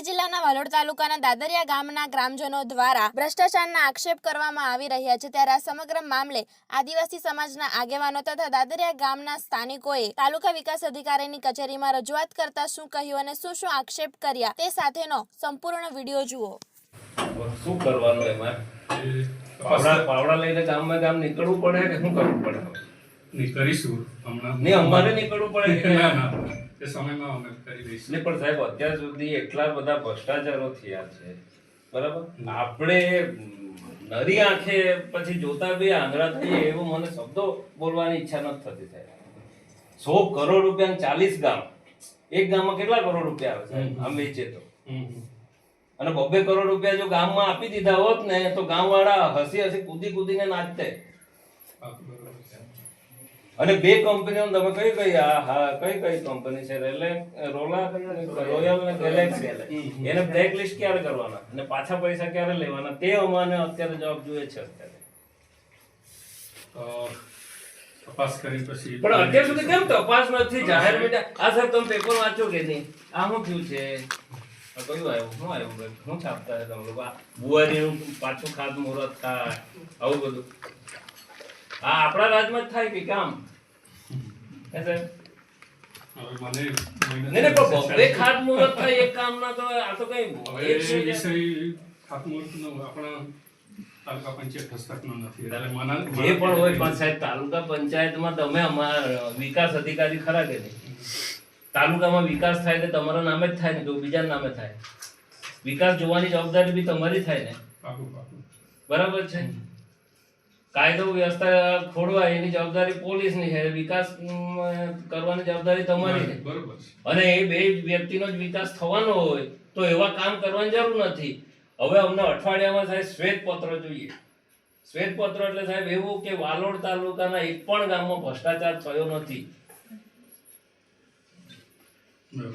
જિલ્લાના વાલોડ તાલુકાના દાદરિયા ગામના ગ્રામજનો દ્વારા ભ્રષ્ટાચારના આક્ષેપ કરવામાં આવી રહ્યા છે, ત્યારે આ સમગ્ર મામલે આદિવાસી સમાજના આગેવાનો તથા દાદરિયા ગામના સ્થાનિકોએ તાલુકા વિકાસ અધિકારીની કચેરીમાં રજૂઆત કરતા શું કહ્યું અને શું આક્ષેપ કર્યા તે સાથેનો સંપૂર્ણ વિડીયો જુઓ. શું કરવાનું એમાં? પાવડા લઈને ગામમાં ગામ નીકળવું પડે કે શું કરવું પડે? નીકળીશું હમણાં. નહીં, અમારે નીકળવું પડે. ના ના, એ સમયમાં અમે કરી દઈશું. નહીં પણ સાહેબ, અત્યાર સુધી એટલા બધા ભ્રષ્ટાચારો થયા છે, બરાબર? આપણે નરી આંખે પછી જોતા બી આંધળા થઈએ એવું મને શબ્દો બોલવાની ઈચ્છા નથી થતી સાહેબ. 100 કરોડ રૂપિયા 40 ગામ, એક ગામમાં કેટલા કરોડ રૂપિયા આવે છે આમ વેચે તો? અને 2 કરોડ રૂપિયા જો ગામમાં આપી દીધા હોત ને તો ગામવાળા હસી હસી કૂદીને નાચતે. અને 2 કંપનીઓ તમે કઈ કઈ કંપની છે? રોયલ ને ગેલેક્સી, એને બ્લેક લિસ્ટ ક્યારે કરવાના અને પાછા પૈસા ક્યારે લેવાના તે અમને અત્યારે જવાબ જોઈએ છે. તપાસ કરી પછી પણ અત્યાર સુધી કેમ તપાસ નથી? જાહેર મીડિયા આ સર તમે પેપર વાંચો કે નહીં? આ શું થયું છે? કયું આવ્યું શું છાપતા છે તમે લોકો? બુવારીનું પાછું ખાત મુહૂર્ત થાય, આવું બધું આ આપણા રાજમાં જ થાય કે કામ? ખાત મુહૂર્ત થાય એક કામ ના, તો આ તો કઈ તાલુકા પંચાયત હસ્તકનો નથી. જે પણ હોય પણ સાહેબ, તાલુકા પંચાયતમાં તમે અમારા વિકાસ અધિકારી ખરા કે નહીં? તાલુકામાં વિકાસ થાય તો તમારા નામે જ થાય ને, તો બીજા નામે થાય? વિકાસ જોવાની જવાબદારી બી તમારી થાય ને, બરાબર છે? કાયદો વ્યવસ્થા ખોડવા એની જવાબદારી પોલીસની છે, વિકાસ કરવાની જવાબદારી તમારી છે. અને એ 2 વ્યક્તિનો જ વિકાસ થવાનો હોય તો એવા કામ કરવાની જરૂર નથી. હવે અમને અઠવાડિયામાં સાહેબ શ્વેતપત્ર જોઈએ. શ્વેતપત્ર એટલે સાહેબ એવું કે વાલોડ તાલુકાના એક પણ ગામમાં ભ્રષ્ટાચાર થયો નથી.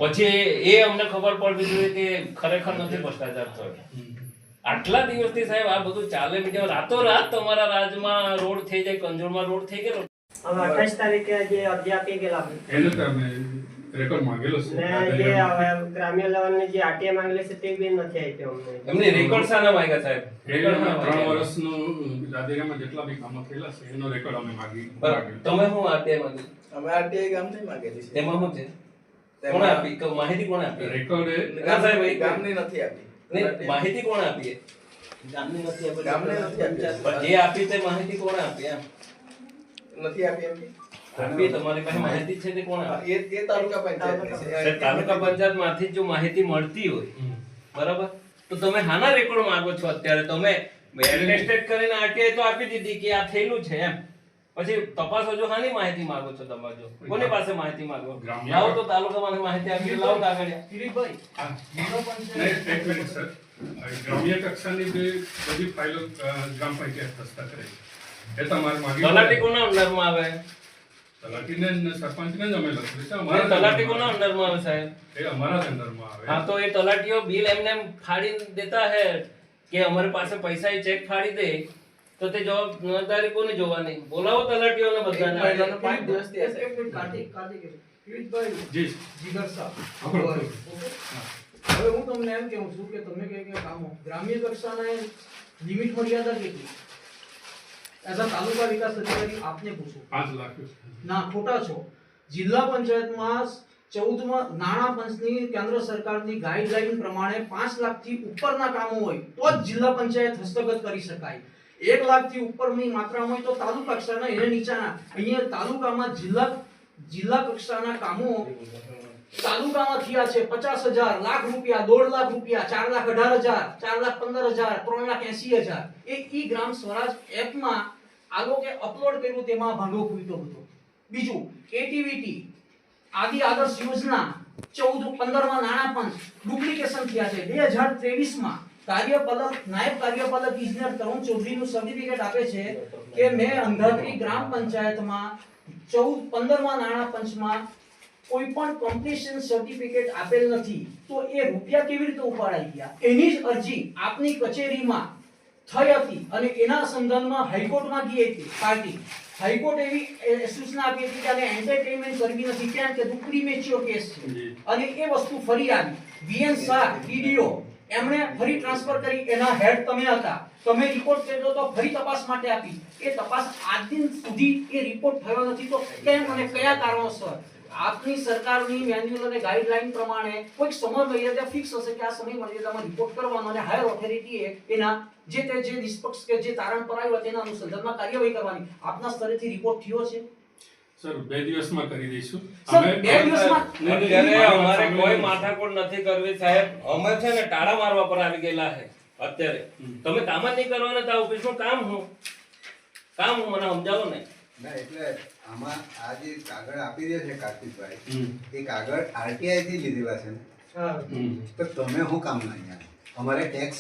પછી એ અમને ખબર પડવી જોઈએ કે ખરેખર નથી ભ્રષ્ટાચાર થયો. આટલા દિવસથી સાહેબ આ બધું ચાલે મીડિયા, રાતોરાત તમારા રાજમાં રોડ થઈ જાય, કંજોળમાં રોડ થઈ ગયો. હવે 28 તારીખે જે અરજી આપી ગયેલા એને તો અમે રેકોર્ડ માંગેલો છે, ને જે ગ્રામ્ય લેવલની જે આરટીઆઈ માંગેલી છે તે બી નથી આપ્યો અમને. એમને રેકોર્ડ સાના માંગ્યા સાહેબ? 3 વર્ષનું દાદરિયામાં જેટલા બી કામો થયેલા છે એનો રેકોર્ડ અમે માંગેલો. તમે શું આરટીઆઈ માંગી? અમે આરટીઆઈ ગામની માંગેલી છે. તેમાં શું છે? કોણે આપી? માહિતી કોણે આપી? રેકોર્ડ ગામની નથી આપી. માહિતી કોણે આપી? ગામની નથી આપી. ગામની નથી આપી. પણ જે આપી તે માહિતી કોણે આપી? એમ નથી આપી એમ આપી તમારી પાસે માહિતી છે તે કોણે આપી? એ તાલુકા પંચાયત છે. તાલુકા પંચાયત માંથી જો માહિતી મળતી હોય, બરાબર, તો તમે હાના રેકોર્ડ માંગો છો અત્યારે? તમે એટેસ્ટેડ કરીને આરટીઆઈ તો આપી દીધી કે આ થયેલું છે એમ, પછી તપાસ હજુ હાની માહિતી માંગો છો? તમે જો કોની પાસે માહિતી માંગો? લાવો તો તાલુકામાં માહિતી આપી, લાવો કાગળિયા. એક મિનિટ સર, ગ્રામ્ય કક્ષાની બધી ફાઇલો ગ્રામ પંચાયત હસ્તક રહી. એ તમારે માંગી તલાટી કોના અંડરમાં આવે? તલાટીને ને સરપંચને જ અમે લખ્યું છે. અમારા તલાટી કોના અંડરમાં આવે સાહેબ? એ અમારા જ અંદરમાં આવે. હા, તો એ તલાટીઓ બિલ એમને ફાડી દેતા હે કે અમારી પાસે પૈસા એ ચેક ફાડી દે, તો તે જવાબદારી કોની જોવાની? બોલાવો તલાટીઓને બધાને. 5 દિવસથી હશે. જી જીગર સાહેબ, હવે હું તમને એમ કહું છું કે તમે કે કામો ગ્રામ્ય કક્ષાના લિમિટ મર્યાદા કેટલી? એઝ અ તાલુકા વિકાસ અધિકારી આપને પૂછું. 5 લાખ ના, ખોટા છો. જિલ્લા પંચાયતમાં 14માં નાણાં પંચની કેન્દ્ર સરકારની ગાઈડલાઈન પ્રમાણે 5 લાખથી ઉપરના કામો હોય તો જ જિલ્લા પંચાયત હસ્તગત કરી શકાય. 1 લાખથી ઉપરની માત્રામાં હોય તો તાલુકા કક્ષાના, એને નીચાના. અહીંયા તાલુકામાં જિલ્લા કક્ષાના કામો તાલુકામાં થયા છે 50,000, લાખ રૂપિયા, 1.5 લાખ રૂપિયા, 4,18,000, 4,15,000, 3,80,000. એ ઈ ગ્રામ સ્વરાજ એપમાં આ લોકો અપલોડ કર્યું, તેમાં ભાગો ખૂટ્યો હતો. બીજું એટીવીટી આદિ આદર્શ યોજના 14-15માં નાણાં પંચ ડુપ્લિકેશન થયા છે. 2023માં કાર્યપાલક નાયબ કાર્યપાલક ઇજનેર તરુણ ચૌધરીનું સર્ટિફિકેટ આપે છે કે મેં અંધાત્રી ગ્રામ પંચાયતમાં 14-15માં નાણાં પંચમાં કોઈ પણ કમ્પ્લીશન સર્ટિફિકેટ આપેલ નથી. તો એ રૂપિયા કેવી રીતે ઉપાડાઈ ગયા? એની જ અરજી આપની કચેરીમાં થઈ હતી અને એના સંદર્ભમાં હાઈકોર્ટમાં ગઈ હતી પાર્ટી. હાઈકોર્ટ એવી સૂચના આપી હતી કે આને એન્ટરટેનમેન્ટ કરવી નથી, કેમ કે પ્રીમેચ્યોર કેસ છે અને એ વસ્તુ ફરી આવી. વીએન શાહ ડીડીઓ એમણે ફરી ટ્રાન્સફર કરી, એના હેડ તમે હતા, તમે રિપોર્ટ કર્યો તો ફરી તપાસ માટે આપી, એ તપાસ આજ દિન સુધી એ રિપોર્ટ થયો નથી, તો કેમ અને કયા કારણોસર? આપની સરકારની મેન્યુઅલ અને ગાઈડલાઈન પ્રમાણે કોઈ સમય મર્યાદા ફિક્સ હશે કે આ સમય મર્યાદામાં રિપોર્ટ કરવાનો, અને હાયર ઓથોરિટીએ એના જે નિષ્પક્ષ કે જે તારણ પર આવ્યું તેના અનુસંધાનમાં કાર્યવાહી કરવાની. આપના સ્તરેથી રિપોર્ટ થયો છે? સર 2 દિવસમાં કરી દઈશું. સર, 2 દિવસમાં અત્યારે અમારે કોઈ માથાકૂટ નથી કરવી સાહેબ. અમે છે ને ટાળા મારવા પર આવી ગયેલા છે અત્યારે. તમે કામ જ નહીં કરવાના તો ઓફિસનું કામ હું મને સમજાવો ને. ના એટલે આમાં આ જે કાગળ આપી દે છે કાર્તિકભાઈ, એ કાગળ આરટીઆઈ થી લીધેલા છે ને, તો તમે શું કામ ના અહીંયા? અમારે ટેક્સ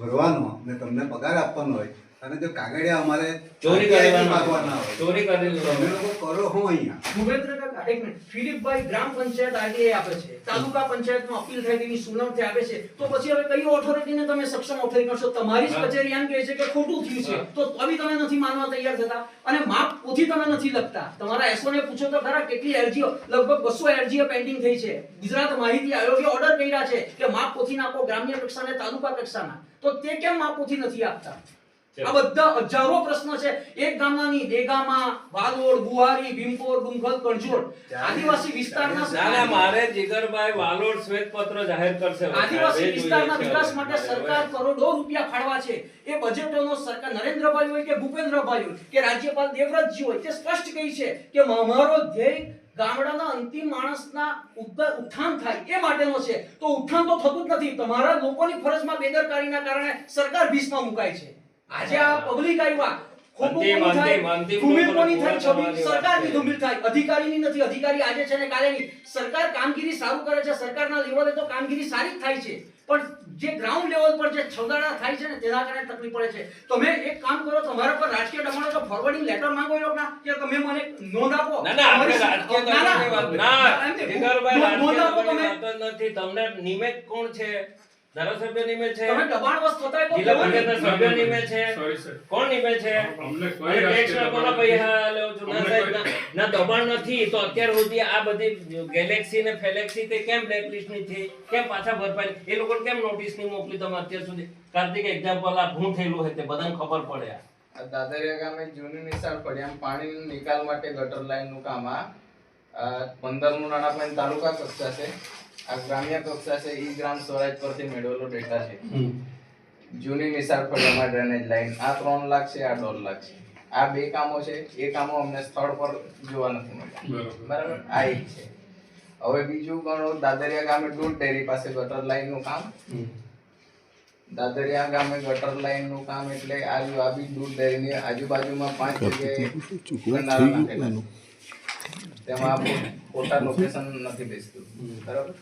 ભરવાનો ને તમને પગાર આપવાનો હોય, અને જો કાગળિયા અમારે ચોરી RTI થી કરવાના માંગવાના હોય, ચોરી કરી તમે લોકો કરો શું અહીંયા? ભૂપેન્દ્ર કાકા, એક મિનિટ. ફિલિપભાઈ ગ્રામ પંચાયત આરટીઆઈ આપે છે, તાલુકા પંચાયતમાં અપીલ થાય તેની સુનાવણી આપે છે, તો પછી હવે કઈ ઓથોરિટીને તમે સક્ષમ ઓથોરિટી કરશો? તમારી જ કચેરી એમ કહે છે કે ખોટું થયું છે, તો બી તમે નથી માનવા તૈયાર થતા, અને માપ પોથી તમે નથી લખતા. તમારા એસઓ ને પૂછો તો ખરા, કેટલી અરજીઓ, લગભગ 200 અરજીઓ પેન્ડિંગ થઈ છે. ગુજરાત માહિતી આયોગે ઓર્ડર કર્યા છે કે માપ પોથી નાખો ગ્રામ્ય કક્ષાને તાલુકા કક્ષાના, તો તે કેમ માપ પોથી નથી આપતા? આ બધા હજારો પ્રશ્નો છે. એક ગામના નહીં, દેગામા, વાલોડ, બુહારી, ભીમપોર, ડુંગલ, કણજોડ આદિવાસી વિસ્તારના મારે જીગરભાઈ વાલોડ શ્વેતપત્ર જાહેર કરશે. આદિવાસી વિસ્તારના વિકાસ માટે સરકાર કરોડો રૂપિયા ફાળવા છે. એ બજેટોનો સરકાર નરેન્દ્રભાઈ હોય કે ભૂપેન્દ્રભાઈ હોય કે રાજ્યપાલ દેવવ્રતજી હોય, તે સ્પષ્ટ કહી છે કે અમારો ધ્યેય ગામડાના અંતિમ માણસના ઉત્થાન થાય એ માટેનો છે. તો ઉત્થાન તો થતું જ નથી. તમારા લોકોની ફરજમાં બેદરકારીના કારણે સરકાર ભીસમાં મુકાય છે. આજે આ પબ્લિક આવ્યા, સરકારની ધૂમિલ થાય, અધિકારીની નથી. અધિકારી આજે છે ને કાલે નહીં. સરકાર કામગીરી સારું કરે છે, સરકારના લેવલે તો કામગીરી સારી જ થાય છે, પણ જે ગ્રાઉન્ડ લેવલ પર જે છલગાડા થાય છે ને તેના કારણે તકલીફ પડે છે. તમે એક કામ કરો, તમારા પર રાજકીય દબાણો તો ફોરવર્ડિંગ લેટર માંગો એ લોકોના કે તમે મને નોંધ આપો. ના આપણે રાજકીય દબાણની વાત જીગરભાઈ, રાજકીય દબાણની વાત જ નથી. તમને નિમેક કોણ છે? ધારાસભ્ય નિમે છે, તમે દબાણવશ થતા હોય તો જિલ્લા પંચાયતના સભ્ય નિમે છે, સોરી સર, કોણ નિમે છે? અમને કોઈ ટેક્સ ના કોના પૈસા લેવો છો? ના સાહેબ, ના દબાણ નથી. તો અત્યાર સુધી આ બધી ગેલેક્સી ને ફેલેક્સી તે કેમ બ્લેકલિસ્ટ ની થઈ, કેમ પાછા ભરપાઈ, એ લોકોને કેમ નોટિસ ની મોકલી તમે અત્યાર સુધી? કાર્તિક એક્ઝામ્પલ આ શું થયેલું છે તે બધાને ખબર પડે. આ દાદરિયા ગામે જૂની નિશાળ ફળિયામાં પાણીનો નિકાલ માટે ગટર લાઈન નું કામ આ 15 નું નાણાં તાલુકા કક્ષા છે, આ ગ્રામ્ય કક્ષા છે. ઈ ગ્રામ સ્વરાજ પરથી મેળવેલો ડેટા છે. જૂની નિશાળ ફળિયામાં ડ્રેનેજ લાઈન આ 3 લાખ છે, આ 1.5 લાખ છે. આ 2 કામો છે. એ કામો અમને સ્થળ પર જોવા નથી મળ્યા. બરાબર, આ એક છે. હવે બીજું ગણો, દાદરિયા ગામે દૂધ ડેરી પાસે ગટર લાઈન નું કામ. દાદરિયા ગામે ગટર લાઈન નું કામ એટલે આ બી દૂધ ડેરીની આજુબાજુમાં 5 જગ્યાએ ગંડારા નાખેલા છે. તેમાં ખોટા લોકેશન નથી બેસતું. બરાબર,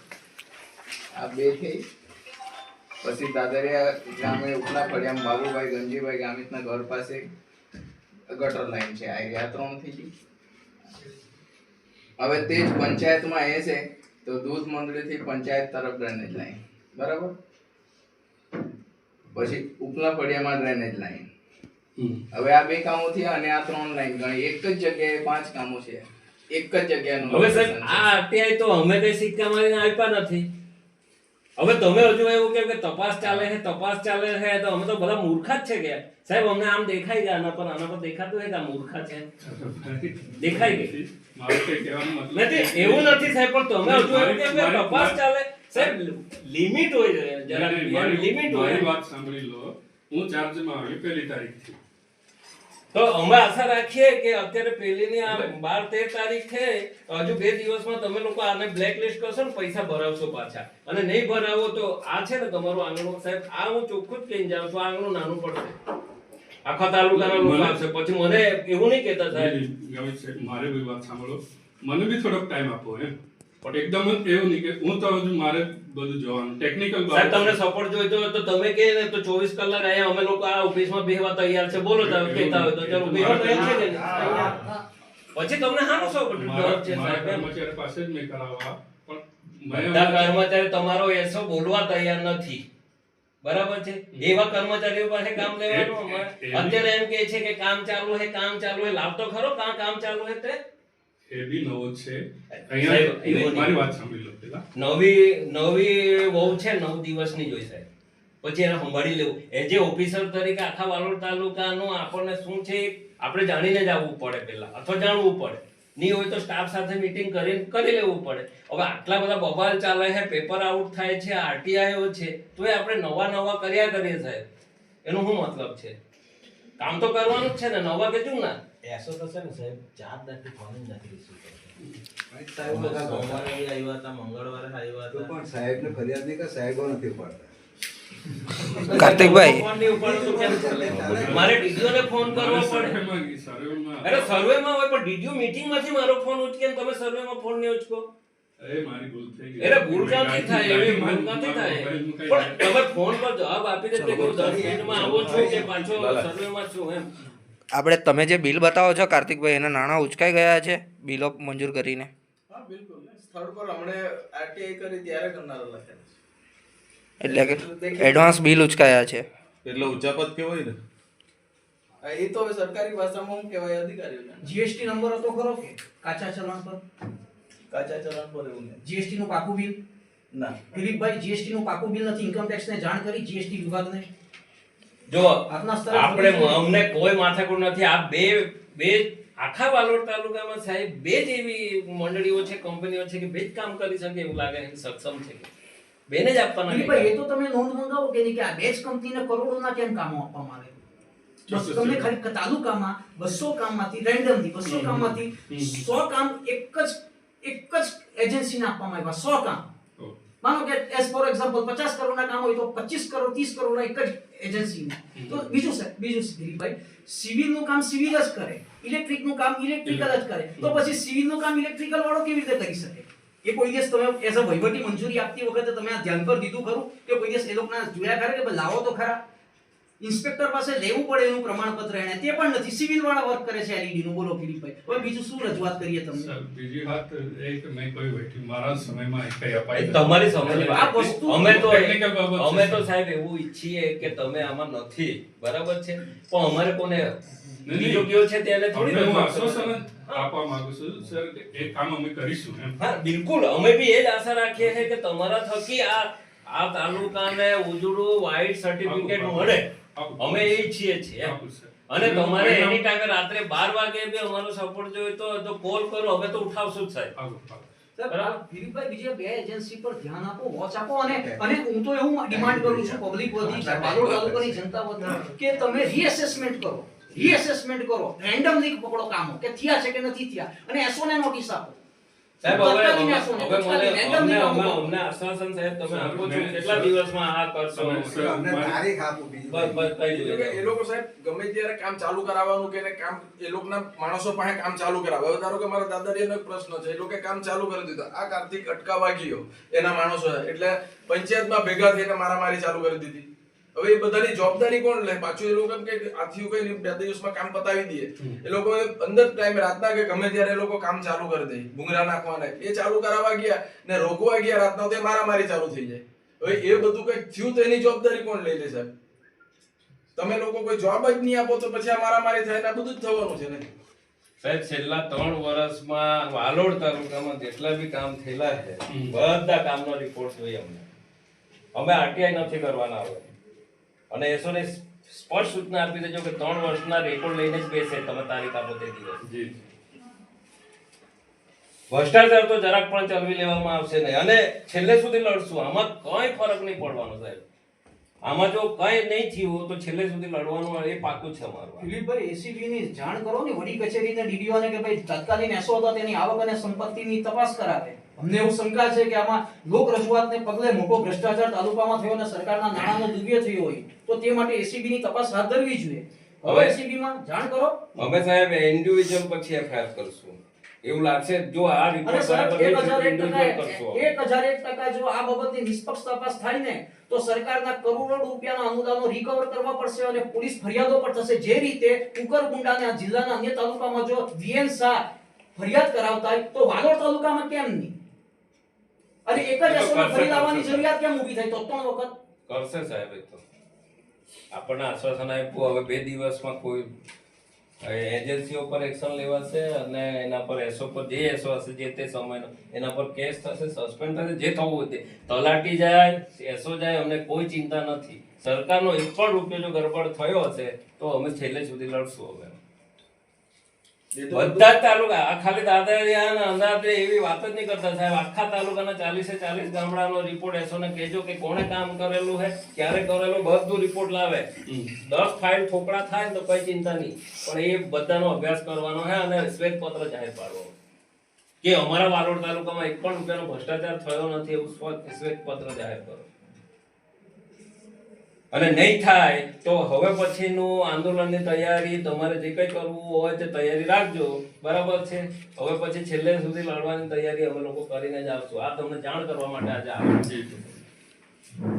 આ 2 થઈ. પછી દાદરિયા ગામે ઉપલા ફળિયામાં બાબુભાઈ ગંજીભાઈ ગામિતના ઘર પાસે ગટર લાઈન છે, આ 3 થઈ ગઈ. હવે તે જ પંચાયતમાં એ છે તો દૂધ મંડળીથી પંચાયત તરફ ડ્રેનેજ લાઈન. બરાબર, પછી ઉપલા ફળિયામાં ડ્રેનેજ લાઈન. હવે આ 2 કામો થયા અને આ 3 લાઈન ગણી. એક જ જગ્યાએ 5 કામો છે, એક જ જગ્યાનું. હવે સાહેબ આ આરટીઆઈ તો અમે કઈ સિક્કા મારીને આપ્યા નથી. હવે તમે હજુ એવું કે તપાસ ચાલે છે, તપાસ ચાલે છે, તો અમે તો બધા મૂર્ખા જ છે કે સાહેબ? અમને આમ દેખાઈ ગયા, આના પર દેખાતું હોય કે આ મૂર્ખા છે, દેખાઈ ગઈ. મારું કઈ કહેવાનું મતલબ નથી એવું નથી સાહેબ, પણ તમે હજુ એવું કે તપાસ ચાલે. સાહેબ લિમિટ હોય છે, જરા લિમિટ હોય. મારી વાત સાંભળી લો. હું ચાર્જમાં આવ્યો 1 તારીખથી. તો અમે આશા રાખીએ કે અત્યારે પહેલીની આ 12-13 તારીખ છે, હજુ 2 દિવસમાં તમે લોકો આને બ્લેકલિસ્ટ કરશો ને પૈસા ભરાવશો પાછા. અને નહીં ભરાવો તો આ છે ને તમારું આંગણું સાહેબ, આ હું ચોખ્ખું જ કહીને જાઉં છું, આ આંગણું નાનું પડશે. આખા તાલુકાના લોકો આવશે, પછી મને એવું નહીં કહેતા સાહેબ. ગણિત સાહેબ, મારે બી વાત સાંભળો, મને બી થોડોક ટાઈમ આપો એમ. પણ એકદમ જ એવું નહીં કે હું તો હજુ મારે બધું જોવાનું ટેકનિકલ સાહેબ તમને સપોર્ટ જોઈતો હોય તો તમે કહે ને તો 24 કલાક અહીંયા અમે લોકો આ ઓફિસમાં બેહવા તૈયાર છે. બોલો તમે કહેતા હોય તો ચલો બેહવા તૈયાર છે કે પછી તમને હાનો સપોર્ટ છે સાહેબ? કર્મચારી પાસે જ મેં કરાવવા, પણ બધા કર્મચારી તમારો એસો બોલવા તૈયાર નથી. બરાબર છે, એવા કર્મચારીઓ પાસે કામ લેવાનું. અત્યારે એમ કહે છે કે કામ ચાલુ છે, કામ ચાલુ છે. લાવતો ખરો કામ ચાલુ છે તે એ બી નવો જ છે સાહેબ, અહીંયા એવો નહીં. મારી વાત સાંભળી લો પેલા. નવી વહુ છે 9 દિવસની જોઈ સાહેબ, પછી એને સંભાળી લેવું. એ જે ઓફિસર તરીકે આખા વાલોડ તાલુકાનું આપણને શું છે આપણે જાણીને જ આવવું પડે પહેલા, અથવા જાણવું પડે. નહીં હોય તો સ્ટાફ સાથે મીટિંગ કરીને કરી લેવું પડે. હવે આટલા બધા બબાલ ચાલે છે, પેપર આઉટ થાય છે, આરટીઆઈઓ છે, તો એ આપણે નવા કર્યા કરીએ સાહેબ. એનો શું મતલબ છે? કામ તો કરવાનું જ છે ને, નવા કે શું ના. એસો તો છે ને સાહેબ, 4 દાખલી ફોન જ નથી રિસીવ કરતા. સાહેબ બધા સોમવારે આવ્યા હતા, મંગળવારે આવ્યા તો હતા. પણ સાહેબને ફરિયાદ નહીં કે સાહેબો નથી ઉપાડતા. કાર્તિકભાઈ ફોન નહીં ઉપાડો તો કેમ ચાલે? મારે ડીડીઓ ને ફોન કરવો પડે. સર્વેમાં અરે સર્વેમાં હોય પણ ડીડીઓ મીટિંગમાંથી મારો ફોન ઉચકે ને તમે સર્વેમાં ફોન નહીં ઉચકો. એ મારી ભૂલ થઈ ગઈ. એટલે ભૂલ ક્યાંથી થાય? એવી ભૂલ ક્યાંથી થાય? પણ તમે ફોન પર જવાબ આપી દેજો કે હું 10 મિનિટમાં આવો છું કે પાછો સર્વેમાં છું એમ. આપણે તમે જે બિલ બતાવો છો કાર્તિકભાઈ, એના નાણાં ઉચકાઈ ગયા છે બિલો મંજૂર કરીને? હા બિલકુલ સ્થળ પર હમણે આરટીઆઈ કરી ત્યારે કરનારા લખેલા એટલે કે એડવાન્સ બિલ ઉચકાયા છે. એટલે ઉચાપત કેવાય ને. છે એ તો હવે સરકારી ભાષામાં શું કહેવાય અધિકારીઓને જીએસટી નંબર હતો ખરો કે કાચા ચલણ પર? કાચા ચલણ પર એવું નહીં જીએસટી નું પાકું બિલ? ના દિલીપભાઈ, જીએસટી નું પાકું બિલ નથી ઇન્કમ ટેક્સ ને જાણ કરી જીએસટી વિભાગને? જો આપના સ્તરે આપણે અમને કોઈ માથાકૂટ નથી. આ બે આખા વાલોડ તાલુકામાં સાહેબ 2 જ એવી મંડળીઓ છે, કંપનીઓ છે કે 2 જ કામ કરી શકે એવું લાગે છે, સક્ષમ છે. 2 ને જ આપવાના. દિલીપભાઈ, એ તો તમે નોંધ મંગાવો કે નહીં કે આ બે જ કંપનીને કરોડોના કેમ કામો આપવામાં આવે? બસ તમને ખાલી તાલુકામાં 200 કામમાંથી રેન્ડમલી 200 કામમાંથી 100 કામ એક જ એજન્સીને આપવામાં આવ્યા. 100 કામ માનો કે એઝ ફોર એક્ઝામ્પલ 50 કરોડના કામ હોય તો 25 કરોડ 30 કરોડના એક જ એજન્સીને. તો બીજું દિલીપભાઈ, સિવિલનું કામ સિવિલ જ કરે, ઇલેક્ટ્રિકનું કામ ઇલેક્ટ્રિકલ જ કરે, તો પછી સિવિલનું કામ ઇલેક્ટ્રિકલ વાળો કેવી રીતે કરી શકે? એ કોઈ દિવસ તમે એઝ અ વહીવટી મંજૂરી આપતી વખતે તમે આ ધ્યાન પર દીધું ખરું કે કોઈ દિવસ એ લોકોના જોયા ખરા કે ભાઈ લાવો તો ખરા? ઇન્સ્પેક્ટર પાસે લેવું પડે એનું પ્રમાણપત્ર એને, તે પણ નથી. સિવિલ વાળા વર્ક કરે છે એલઈડી નું. બોલો દિલીપભાઈ, હવે બીજું શું રજૂઆત કરીએ તમને? સર, બીજી વાત એ કે મેં કોઈ વહીવટી મારા સમયમાં કઈ અપાઈ નથી. તમારી સમજની આ વાત. વસ્તુ ટેકનિકલ બાબત છે. અમે તો સાહેબ એવું ઈચ્છીએ કે તમે આમાં નથી, બરાબર છે, પણ અમારે કોને બીજો કયો છે તેને થોડી તમને હું રજૂઆત આશ્વાસન કરવાની. જ આપવા માંગુ છું સર કે એ કામ અમે કરીશું એમ. હા બિલકુલ, અમે બી એ જ આશા રાખીએ છીએ કે તમારા થકી આ તાલુકાને ઉજળું વ્હાઇટ સર્ટિફિકેટ મળે. અમે એ ઈચ્છીએ છીએ એમ. આપું સર. અને તમારે એની ટાઈમે રાત્રે 12 વાગે બી અમારો સપોર્ટ જોઈએ તો કોલ કરો, અમે તો ઉઠાવશું જ સાહેબ. આપું. દિલીપભાઈ, બીજે બે એજન્સી પર ધ્યાન આપો, વોચ આપો. અને હું તો એવું ડિમાન્ડ કરું છું પબ્લિક વધી છે, વાલોડ તાલુકાની જનતા વધી, કે તમે રીએસેસમેન્ટ કરો, રેન્ડમલી પકડો કામો કે થયા છે કે નથી થયા, અને એસઓને નોટિસ આપો. સાહેબ તત્કાલીન SO ને, હવે randomly કામો કરો. અમને આશ્વાસન સાહેબ તમે આપો છો કેટલા દિવસમાં આ કરશો? સર, અમને તારીખ આપો બીજું બસ કઈ એટલે કે જોઈએ. એ લોકો સાહેબ ગમે ત્યારે કામ ચાલુ કરાવવાનું કે એને કામ એ લોકોના માણસો પાસે કામ ચાલુ કરાવે. હવે ધારો કે મારા દાદાજીનો એક પ્રશ્ન છે, એ લોકો કામ ચાલુ કરી દીધું, આ કાર્તિક અટકાવવા ગયો એના માણસો એટલે પંચાયતમાં ભેગા થઈને મારામારી ચાલુ કરી દીધી. હવે એ બધાની જવાબદારી કોણ લે? પાછું એ લોકો એમ કે આથી કઈ 2 દિવસમાં કામ પતાવી દઈએ. એ લોકો અંદર ટાઈમ રાતના કે ગમે ત્યારે એ લોકો કામ ચાલુ કરી દે, ભૂંગરા નાખવાના એ ચાલુ કરાવવા ગયા ને રોકવા ગયા રાતના, તો મારામારી ચાલુ થઈ જાય. હવે એ બધું કઈ થયું તો એની જવાબદારી કોણ લઈ લે સાહેબ? તમે લોકો કોઈ જવાબ જ નહીં આપો તો પછી આ મારામારી થાય ને આ બધું જ થવાનું છે ને. સાહેબ છેલ્લા 3 વર્ષમાં વાલોડ તાલુકામાં જેટલા બી કામ થયેલા છે બધા કામનો રિપોર્ટ જોઈએ અમે આરટીઆઈ નથી કરવાના હવે. અને એસોને સ્પષ્ટ સૂચના આપી દેજો કે 3 વર્ષના રેકોર્ડ લઈને જ બેસે તમે તારીખ આપો તે દિવસ. જી. ભ્રષ્ટાચાર તો જરાક પણ ચલવી લેવામાં આવશે નહીં, અને છેલ્લે સુધી લડશું. આમાં કઈ ફરક નહીં પડવાનો સાહેબ. આમાં જો કઈ નહીં થયું તો છેલ્લે સુધી લડવાનું એ પાકું છે અમારું. દિલીપભાઈ, એસીબી ની જાણ કરો ને વડી કચેરીને ડીડીઓ ને કે ભાઈ તત્કાલીન એસો હતા તેની આવક અને સંપત્તિની તપાસ કરાવે. અમને એવું શંકા છે કે આમાં લોક રજૂઆતને પગલે મોટો ભ્રષ્ટાચાર તાલુકામાં થયો અને સરકારના નાણાંનો દુર્વ્યય થયો હોય તો તે માટે એસીબી ની તપાસ હાથ ધરવી જોઈએ. હવે એસીબી માં જાણ કરો. અમે સાહેબ ઇન્ડિવિજ્યુઅલ પછી એફઆઈઆર કરશું એવું લાગશે. જો આ અને રિપોર્ટ સાહેબ બરાબર નહીં તો 1001% કરશું. 1001% જો આ બાબતની નિષ્પક્ષ તપાસ થાય ને તો સરકારના કરોડો રૂપિયાના અનુદાનો રિકવર કરવા પડશે અને પોલીસ ફરિયાદો પણ થશે. જે રીતે કુકરકુંડા અને જિલ્લાના અન્ય તાલુકામાં જો વીએન શાહ ફરિયાદ કરાવતા હોય તો વાલોડ તાલુકામાં કેમ નહીં? અને એક જ એસોને ફરી લાવવાની જરૂરિયાત કેમ ઊભી થઈ? તો 3 વખત કરશે સાહેબ. એ તો આપણને આશ્વાસન આપ્યું, હવે 2 દિવસમાં કોઈ એજન્સીઓ પર એક્શન લેવાશે અને એના પર એસો પર જે એસો હશે જે તે સમયનો એના પર કેસ થશે, સસ્પેન્ડ થશે, જે થવું હોય તે. તલાટી જાય, એસો જાય, અમને કોઈ ચિંતા નથી. સરકારનો એક પણ રૂપિયો જો ગરબડ થયો હશે તો અમે છેલ્લે સુધી લડશું. હવે બધા જ તાલુકા, આ ખાલી દાદરિયા અને અંદાજે એવી વાત જ નહીં કરતા સાહેબ. આખા તાલુકાના 40 ગામડાનો રિપોર્ટ એસો ને કહેજો કે કોણે કામ કરેલું છે, ક્યારે કરેલું, બધું રિપોર્ટ લાવે. 10 ફાઇલ ઠોકડા થાય ને તો કઈ ચિંતા નહીં, પણ એ બધાનો અભ્યાસ કરવાનો છે અને શ્વેતપત્ર જાહેર પાડવો કે અમારા વાલોડ તાલુકામાં એક પણ રૂપિયાનો ભ્રષ્ટાચાર થયો નથી એવું શ્વેતપત્ર જાહેર કરો. અને નહીં થાય તો હવે પછીનું આંદોલનની તૈયારી તમારે જે કંઈ કરવું હોય તે તૈયારી રાખજો, બરાબર છે. હવે પછી છેલ્લે સુધી લડવાની તૈયારી અમે લોકો કરીને જ આવશું. આ તમને જાણ કરવા માટે આજે આવ્યા છીએ.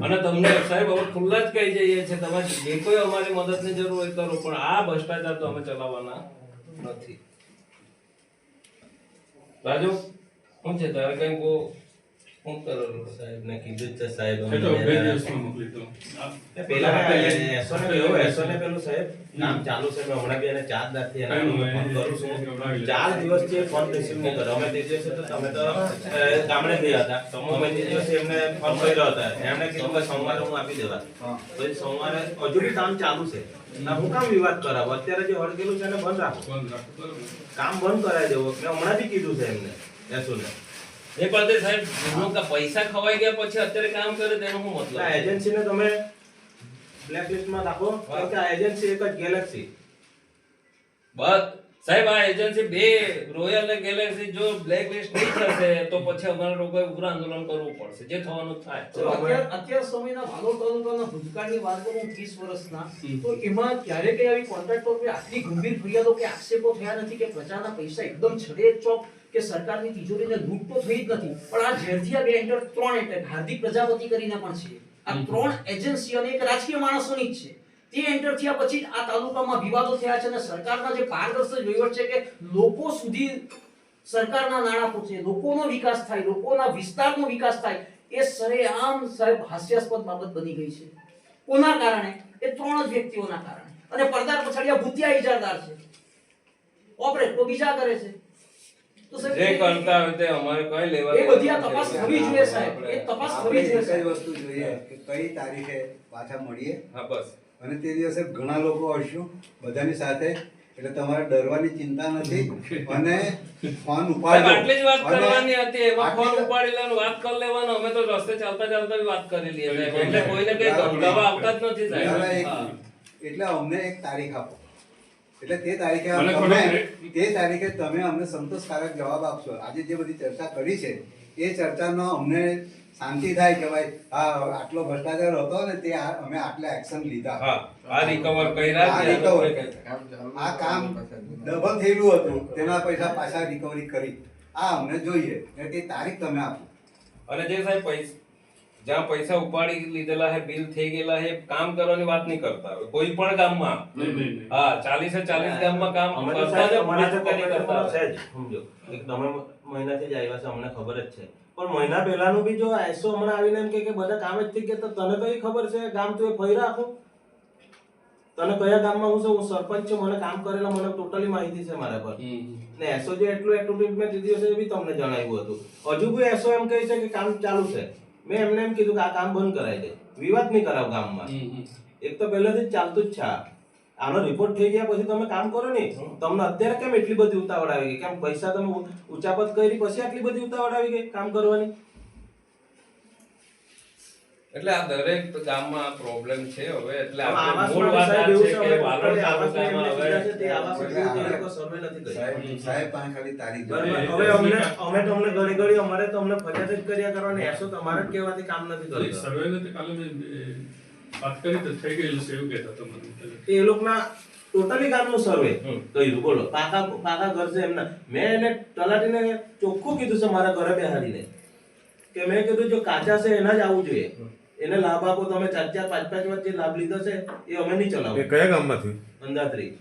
અને તમને સાહેબ હવે ખુલ્લા જ કહી જઈએ છીએ, તમારે જે કોઈ અમારી મદદની જરૂર હોય કરો, પણ આ ભ્રષ્ટાચાર તો અમે ચલાવવાના નથી. રાજુ શું છે તારે કઈ બહુ શું કરેલું? સાહેબને કીધું જ છે સાહેબ. એ તો 2 દિવસમાં મોકલી દો. પેલા એસોને પેલું સાહેબ કામ ચાલુ છે. મેં હમણાં બી એને 4 દાડથી એને ફોન કરું છું. 4 દિવસથી ફોન રિસીવ નહીં કર્યો. અમે તે દિવસે તો તમે તો ગામડે ગયા હતા, અમે તે દિવસે એમને ફોન કર્યો હતા. એમણે કીધું કે સોમવારે હું આપી દેવા. તો સોમવારે હજુ બી કામ ચાલુ છે. હું કામ વિવાદ કરાવો? અત્યારે જે હળગેલું છે એને બંધ રાખો, કામ બંધ કરાવી દેવો. મેં હમણાં બી કીધું છે એમને એસોને. એ પણ સાહેબ પૈસા ખવાઈ ગયા પછી અત્યારે કામ કરે તેનો શું મતલબ? એજન્સીને તમે બ્લેકલિસ્ટમાં રાખો, કારણ કે આ એજન્સી એક જ ગેલેક્સી. બસ સાહેબ આ એજન્સી 2 રોયલ અને ગેલેક્સી જો બ્લેકલિસ્ટ નહીં થશે તો પછી અમારા લોકોએ ઉગ્ર આંદોલન કરવું પડશે, જે થવાનું થાય. અત્યાર સમયના વાલોડ તાલુકાના ભૂતકાળની વાત કરું 30 વર્ષના, તો એમાં ક્યારેક આવી કોન્ટ્રાક્ટર પર આટલી ગંભીર ફરિયાદો કે આક્ષેપો થયા નથી કે પ્રજાના પૈસા એકદમ છડેચોક કે સરકારની તિજોરીને લૂંટ તો થઈ જ નથી. પણ આ ઝેરથી 2 એન્ટર 3 એન્ટર હાર્દિક પ્રજાપતિ કરીને પણ છે. આ 3 એજન્સી અને એક રાજકીય માણસોની જ છે. તે એન્ટર થયા પછી આ તાલુકામાં વિવાદો થયા છે અને સરકારના જે પારદર્શક વહીવટ છે કે લોકો સુધી સરકારના નાણાં પહોંચે, લોકોનો વિકાસ થાય, લોકોના વિસ્તારનો વિકાસ થાય, એ સરેઆમ સાહેબ હાસ્યાસ્પદ બાબત બની ગઈ છે. કોના કારણે? એ 3 જ વ્યક્તિઓના કારણે. અને પડદાર પછાડ્યા ભૂતિયા ઇજારદાર છે, ઓપરેટ તો બીજા કરે છે. તો જે કરતા હોય તે અમારે કઈ લેવા એ બધી આ તપાસ થવી જોઈએ સાહેબ. એ તપાસ થવી જોઈએ. કઈ વસ્તુ જોઈએ કે કઈ તારીખે પાછા મળીએ. હા બસ. અને તે દિવસે ઘણા લોકો આવશું બધાની સાથે, એટલે તમારે ડરવાની ચિંતા નથી. અને ફોન ઉપાડો, આટલી જ વાત કરવાની હતી. એમાં ફોન ઉપાડી લેવાનો, વાત કરી લેવાનો. અમે તો રસ્તે ચાલતા ચાલતા વાત કરેલી છે, એટલે કોઈને કઈ ગમગાવા આવતા જ નથી સાહેબ. એટલે અમને એક તારીખ આપો, એટલે તે તારીખે તમે અમને સંતોષકારક જવાબ આપશો. આજે જે બધી ચર્ચા કરી છે એ ચર્ચાનો અમને શાંતિ થાય કે ભાઈ હા આટલો ભ્રષ્ટાચાર હતો ને તે અમે આટલા એક્શન લીધા, આ રિકવર કર્યા, આ કામ ડબલ થયેલું હતું તેના પૈસા પાછા રિકવરી કરી, આ અમને જોઈએ. એટલે તે તારીખ તમે આપો. અને જે સાહેબ જ્યાં પૈસા ઉપાડી લીધેલા હે, બિલ થઈ ગયેલા હે, કામ કરવાની વાત નહીં કરતા હોય કોઈ પણ ગામમાં. હા 40 ગામમાં કામ કરતા જ સમજો એક તમે મહિનાથી જ આવ્યા છે, અમને ખબર જ છે. પણ મહિના પહેલાનું બી જો એસો હમણાં આવીને એમ કે બધા કામ જ થઈ ગયા, તો તને કઈ ખબર છે ગામ તું એ ફરી રાખો? તને કયા ગામમાં હું છું? હું સરપંચ છું, મને કામ કરેલા મને ટોટલી માહિતી છે મારા પર. ને એસો જે એટલું એક્ટિવિટી મેં દીધી હશે એ બી તમને જણાવ્યું હતું. હજુ બી એસો એમ કહે છે કે કામ ચાલુ છે. મેં એમને એમ કીધું કે આ કામ બંધ કરાવી દે, વિવાદ નહીં કરાવ ગામમાં. એક તો પહેલેથી જ ચાલતું જ છે. આનો રિપોર્ટ થઈ ગયા પછી તમે કામ કરો ને, તમને અત્યારે કેમ એટલી બધી ઉતાવળ આવી ગઈ? કેમ પૈસા તમે ઉચાપત કરી પછી આટલી બધી ઉતાવળ આવી ગઈ કામ કરવાની? એટલે આ દરેક ગામમાં પ્રોબ્લેમ છે હવે. એટલે આપણે મૂળ વાત આ છે કે વાલોડ તાલુકામાં હવે સર્વે નથી કરી. સાહેબ પાસે ખાલી તારીખ હવે અમે તમને ઘડી ઘડી અમારે તમને ફરિયાદ જ કર્યા કરવાની, એસો તમારે જ કહેવાથી કામ નથી કરતા. સર્વે નથી, કાલે મેં વાત કરી તો થઈ ગયેલું છે એવું કહેતા હતા મને. એ લોકોના ટોટલી ગામનું સર્વે કર્યું. બોલો પાકા ઘર છે એમના. મેં એને તલાટીને ચોખ્ખું કીધું છે મારા ઘરે બેહાડીને કે મેં કીધું જો કાચા છે એના જ આવવું જોઈએ, એને લાભ આપો. તમે 4-4, 5-5 વર્ષ જે લાભ લીધો છે એ અમે નહીં ચલાવો. કયા ગામમાંથી? અંદાત્રી.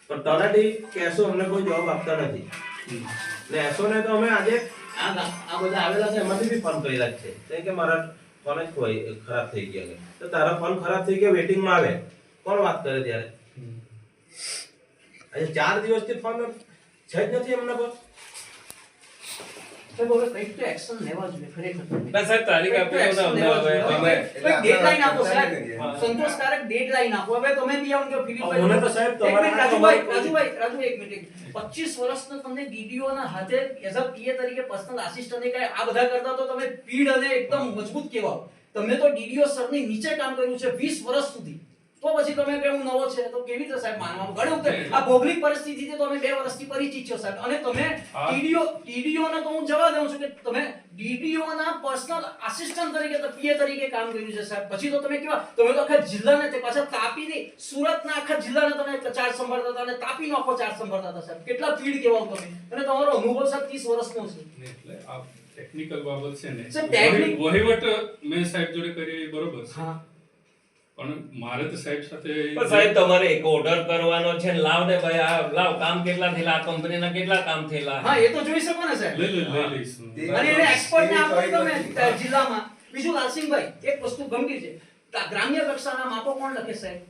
પણ તલાટી કેસો અમને કોઈ જવાબ આપતા નથી. ને એસો ને તો અમે આજે આ બધા આવેલા છે એમાંથી બી ફોન કર્યા જ છે કે મારા ફોન જ ખરાબ થઈ ગયા. તો તારા ફોન ખરાબ થઈ ગયા વેટિંગમાં આવે, કોણ વાત કરે ત્યારે? આજે 4 દિવસથી ફોન છે જ નથી એમના પર. સાહેબ હવે કંઈક તો એક્શન લેવા જોઈએ ખરેખર. ના સાહેબ તારીખ આપી દો ને અમને હવે તમે કંઈક ડેડલાઈન આપો સાહેબ, સંતોષકારક ડેડલાઈન આપો. હવે તમે બી આમ કે ફિલિપભાઈ મને તો સાહેબ એક મિનિટ તમારા રાજુભાઈ એક મિનિટ. 25 વર્ષનો તમને ડીડીઓ ના હાથે એઝ અ પીએ તરીકે પર્સનલ આસિસ્ટન્ટ કરે, આ બધા કરતા તો તમે પીડ અને એકદમ મજબૂત કહેવાઓ. તમે તો ડીડીઓ સરની નીચે કામ કર્યું છે 20 વર્ષ સુધી, તો પછી તમે કે હું નવો છે તો કેવી રીતે સાહેબ માનવાનું? ઘણી વખતે આ ભૌગોલિક પરિસ્થિતિથી તો અમે 2 વર્ષથી પરિચિત છો સાહેબ, અને તમે ડીડીઓ ને તો હું જવા દઉં છું કે તમે ડીડીઓ ના પર્સનલ આસિસ્ટન્ટ તરીકે તો પીએ તરીકે કામ કર્યું છે સાહેબ. પછી તો તમે કેવા, તમે તો આખા જિલ્લાને તે પાછા તાપીની સુરતના આખા જિલ્લાને તમે ચાર્જ સંભાળતા હતા અને તાપીનો આખો ચાર્જ સંભાળતા હતા સાહેબ. કેટલા પીડ કહેવાઓ તમે, અને તમારો અનુભવ સાહેબ 30 વર્ષનો છે. એટલે આ ટેકનિકલ બાબત છે ને, સાહેબ, ટેકનિક- વહીવટ મેં સાહેબ જોડે કરી એ બરોબર છે, હા પણ મારે તો સાહેબ સાથે પણ સાહેબ તમારે એક ઓર્ડર કરવાનો છે ને, લાવ ને ભાઈ આ લાવ કામ કેટલા થયેલા, આ કંપનીના કેટલા કામ થયેલા. હા એ તો જોઈ શકો ને સાહેબ. લઈ લઈશું. અને એને એક્સપર્ટ ને આપો તમે જિલ્લામાં. બીજું લાલસિંહભાઈ એક વસ્તુ ગંભીર છે, ગ્રામ્ય કક્ષાના માપો કોણ લખે સાહેબ?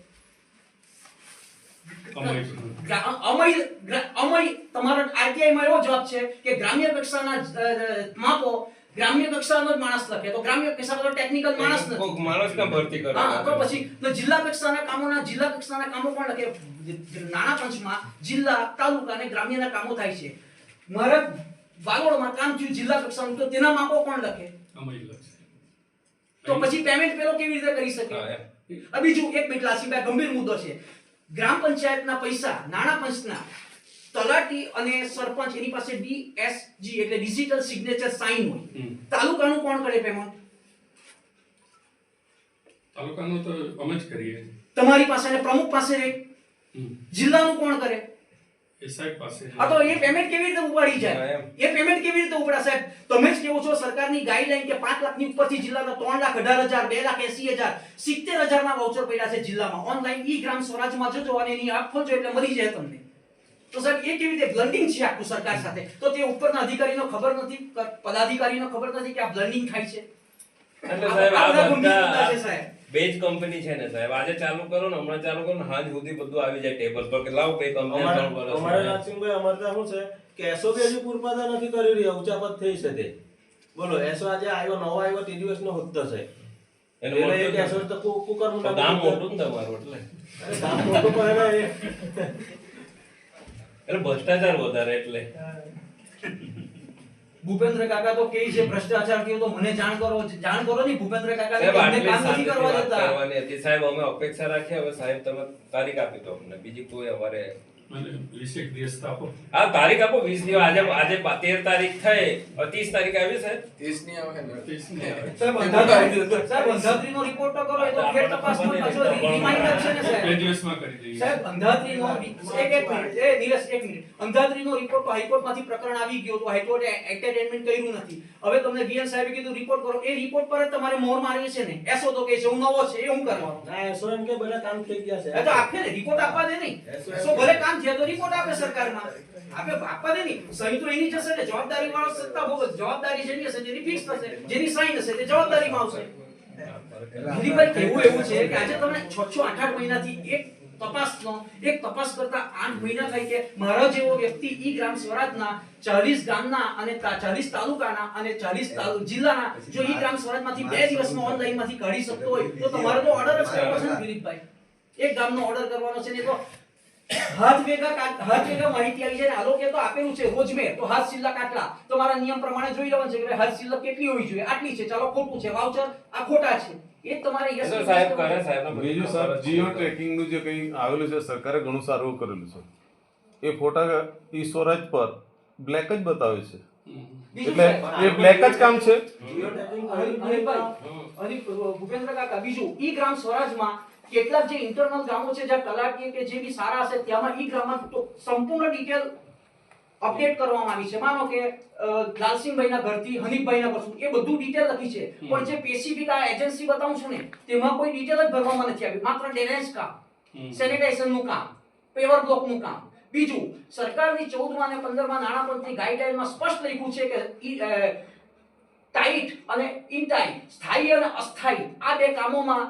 અમય તમારો આરટીઆઈ માં એવો જવાબ છે કે ગ્રામ્ય કક્ષાના માપો ગ્રામ્ય કક્ષાનો જ માણસ લખે, તો ગ્રામ્ય કક્ષાનો ટેકનિકલ માણસ નથી. કોક માણસને ભરતી કરો. હા તો પછી તો જિલ્લા કક્ષાના કામો કોણ લખે? નાણાં પંચમાં જિલ્લા, તાલુકા અને ગ્રામ્યના કામો થાય છે. મારા વાલોડમાં કામ થયું જિલ્લા કક્ષાનું, તો તેના માપો કોણ લખે? તો પછી પેમેન્ટ પેલો કેવી રીતે કરી શકે? હા, એમ. આ બીજું એક મિનિટ લાસીભાઈ, ગંભીર મુદ્દો છે. ગ્રામ પંચાયતના પૈસા નાણાં પંચના તલાટી અને સરપંચ એની પાસે ડીએસજી એટલે ડિજિટલ સિગ્નેચર સાઇન હોય. તાલુકાનું કોણ કરે પેમેન્ટ? તાલુકાનું તો અમે જ કરીએ. તમારી પાસે અને પ્રમુખ પાસે રહે. જિલ્લાનું કોણ કરે? એ સાહેબ પાસે. આ તો એ પેમેન્ટ કેવી રીતે ઉપાડી જાય? એ પેમેન્ટ કેવી રીતે ઉપડા સાહેબ? તમે જ કેવો છો સરકારની ગાઈડલાઈન કે 5 લાખની ઉપરથી જિલ્લાના 3,18,000, 2,80,000, 70,000 ના વાઉચર પડ્યા છે જિલ્લામાં. ઓનલાઈન ઈ ગ્રામ સ્વરાજમાં જજો અને એની આપ ખોલજો એટલે મળી જાય તમને. તો સાહેબ એ કેવી રીતે બ્લન્ડિંગ છે આખું સરકાર સાથે? તો તે ઉપરના અધિકારીનો ખબર નથી, પદાધિકારીનો ખબર નથી કે આ બ્લન્ડિંગ થાય છે. એટલે સાહેબ આ ગંભીર મુદ્દા બધા છે સાહેબ. બેજ કંપની છે ને સાહેબ, આજે ચાલુ કરો ને હમણાં ચાલુ કરો ને હાજ સુધી બધું આવી જાય ટેબલ પર કે લાવ બે કંપની 3 વર્ષ. અમારે નાસિમભાઈ અમારે ત્યાં શું છે કે એસઓપી હજુ પૂરપાતા નથી કરી રહ્યા, ઉચાપત થઈ છે તે. બોલો એસો આજે આવ્યો, નવો આવ્યો, તે દિવસનો હોદ્દો છે. એનો એટલે એક મોટો એસો તો કુકરનું પણ ગામ મોટું ને તમારું એટલે અરે ગામ મોટું પણ એને એટલે ભ્રષ્ટાચાર વધારે એટલે ભૂપેન્દ્ર કાકા તો કહે છે ભ્રષ્ટાચાર થયો તો મને જાણ કરો ની. ભૂપેન્દ્ર કાકા સાહેબ અમને આટલી કામ નથી શાંતિથી કરવા વાત દેતા. કરવાની હતી સાહેબ, અમે અપેક્ષા રાખીએ. હવે સાહેબ તમે તારીખ આપી દો અમને, બીજી કોઈ અમારે મને 20 દિવસ આપો. હા તારીખ આપો 20 દિવસ. આજે 13 તારીખ થઈ, 30 તારીખ આવી સાહેબ. 30 ની આવે ને 30 નહીં આવે. સાહેબ અંધાત્રીનો રિપોર્ટ તો કરો, એ તો ફેર તપાસનો પાછો રિમાઇન્ડર છે ને સાહેબ. 2 દિવસમાં કરી દઈએ. સાહેબ અંધાત્રીનો એક મિનિટ એ નીરજ એક મિનિટ. અંધાત્રીનો રિપોર્ટ તો હાઈકોર્ટમાંથી પ્રકરણ આવી ગયો તો હાઈકોર્ટે એન્ટરટેનમેન્ટ કર્યું નથી. હવે તમને વીએન સાહેબે કીધું રિપોર્ટ કરો, એ રિપોર્ટ પર જ તમારે મોહર મારવી છે ને. એસો તો કે છે હું નવો છે, એ હું કરવાનો? ના એસો એમ કે બધા કામ થઈ ગયા છે. એ તો આપે ને રિપોર્ટ આપવા દે નહીં. એસો ભલે કામ થયા તો રિપોર્ટ આપે સરકારમાં, આપે આપવા દે નહીં. સહી તો એની જશે ને, જવાબદારી વાળો સત્તા ભોગ, જવાબદારી જેની હશે જેની ફિક્સ થશે, જેની સાઈન હશે તે જવાબદારીમાં આવશે. દિલીપભાઈ કેવું એવું છે કે આજે તમે 6-8 મહિનાથી એક તપાસ કરતા 8 મહિના થાય કે મારા જેવો વ્યક્તિ ઈ ગ્રામ સ્વરાજના 40 ગામના અને 40 તાલુકાના અને 40 જિલ્લાના જો ઈ ગ્રામ સ્વરાજમાંથી 2 દિવસમાં ઓનલાઈનમાંથી કાઢી શકતો હોય તો તમારે તો ઓર્ડર જ કરવો છે ને દિલીપભાઈ. એક ગામનો ઓર્ડર કરવાનો છે ને તો હાથ ભેગા માહિતી આવી જાય ને. આલોકે તો આપેલું છે રોજમેર તો હાથ સિલ્લા કાટલા તમારા નિયમ પ્રમાણે જોઈ લેવાનું છે કે હાથ સિલ્લા કેટલી હોવી જોઈએ, આટલી છે, ચાલો ખોટું છે, વાઉચર આ ખોટા છે, એ તમારે યસ તો સાહેબ કરે સાહેબ. બીજું સર જીઓ ટ્રેકિંગનું જે કંઈ આવેલું છે સરકારે ઘણું સારું કરેલું છે. એ ફોટા ઈ સ્વરાજ પર બ્લેક જ બતાવે છે, એટલે એ બ્લેક જ કામ છે. અને ભૂપેન્દ્ર કાકા બીજું ઈ ગ્રામ સ્વરાજમાં કેટલાક જે ઇન્ટરનલ ગામો છે જ્યાં તલાટી કે જે બી સારા હશે ત્યાંમાં ઈ ગ્રામમાં તો સંપૂર્ણ ડિટેલ અપડેટ કરવામાં આવી છે. માનો કે લાલસિંહભાઈના ઘરથી હનીફભાઈના ઘર સુધી એ બધું ડિટેલ લખી છે, પણ જે સ્પેસિફિક આ એજન્સી બતાવું છું ને તેમાં કોઈ ડિટેલ જ ભરવામાં નથી આવી. માત્ર ડ્રેનેજ કામ, સેનિટાઇઝેશનનું કામ, પેવર બ્લોકનું કામ. બીજું સરકારની 14માં અને 15માં નાણાં પંચની ગાઈડલાઈનમાં સ્પષ્ટ લખ્યું છે કે ટાઈટ અને ઇનટાઈટ, સ્થાયી અને અસ્થાયી આ બે કામોમાં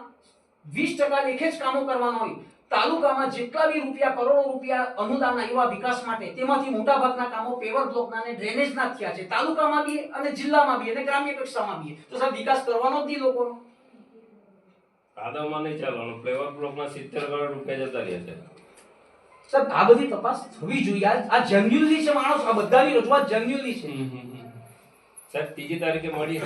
20% લેખે જ કામો કરવાના હોય. તાલુકામાં જેટલા બી રૂપિયા, કરોડો રૂપિયા અનુદાન આવ્યા વિકાસ માટે, તેમાંથી મોટા ભાગના કામો પેવર બ્લોકના અને ડ્રેનેજના જ થયા છે, તાલુકામાં બી અને જિલ્લામાં બી અને ગ્રામ્ય કક્ષામાં બી. તો સાહેબ વિકાસ કરવાનો જ નહીં લોકોનો. કાદવમાં નહીં ચાલવાનું. ફ્લેવર બ્લોકના 70 કરોડ રૂપિયા જતા રહ્યા છે. સાહેબ આ બધી તપાસ થવી જોઈએ. આ જેન્યુઅલી છે માણસ, આ બધાની રજૂઆત જેન્યુઅલી છે. સાહેબ 3જી તારીખે મળી